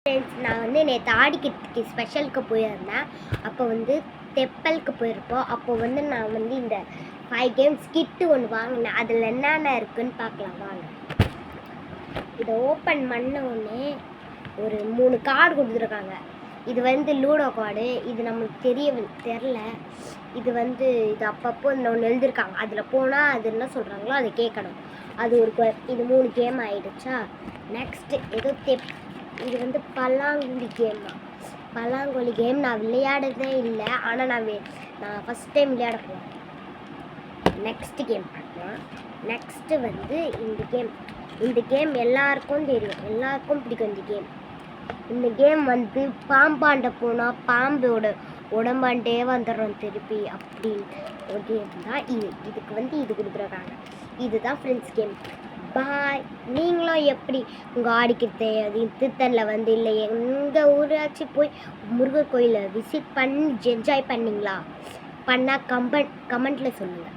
Friends, நான் வந்து நேற்று ஆடிக்கிறதுக்கு ஸ்பெஷலுக்கு போயிருந்தேன். அப்போ வந்து தெப்பலுக்கு போயிருப்போம். அப்போ வந்து நான் வந்து இந்த 5 கேம்ஸ் கிட்டு ஒன்று வாங்கினேன். அதில் என்னென்ன இருக்குன்னு பார்க்கலாம் வாங்க. இதை ஓப்பன் பண்ண உடனே ஒரு 3 கார்டு கொடுத்துருக்காங்க. இது வந்து லூடோ கார்டு. இது நம்மளுக்கு தெரில. இது வந்து இது அப்பப்போ இந்த ஒன்று எழுதியிருக்காங்க. அதில் போனால் அது என்ன சொல்கிறாங்களோ அதை கேட்கணும். அது இது 3 கேம் ஆகிடுச்சா. நெக்ஸ்ட்டு ஏதோ இது வந்து பல்லாங்குழி கேம் தான். பல்லாங்குழி கேம் நான் விளையாடுறதே இல்லை. ஆனால் நான் ஃபஸ்ட் டைம் விளையாட போகிறேன். நெக்ஸ்ட் கேம் பார்க்கலாம். நெக்ஸ்ட்டு வந்து இந்த கேம் எல்லாருக்கும் தெரியும், எல்லாருக்கும் பிடிக்கும் இந்த கேம். இந்த கேம் வந்து பாம்பாண்ட போனால் பாம்போட உடம்பாண்டே வந்துடுறோம் திருப்பி அப்படின்னு ஒரு கேம் தான் இதுக்கு வந்து இது கொடுத்துருக்காங்க. இதுதான் ஃப்ரெண்ட்ஸ் கேம். பாய். நீங்களும் எப்படி உங்கள் ஆடிக்கிறதே அது திருத்தனில் வந்து இல்லை எங்கள் ஊராட்சி போய் முருகர் கோயிலை விசிட் பண்ணி என்ஜாய் பண்ணிங்களா? பண்ணால் கமெண்ட்டில் சொல்லுங்கள்.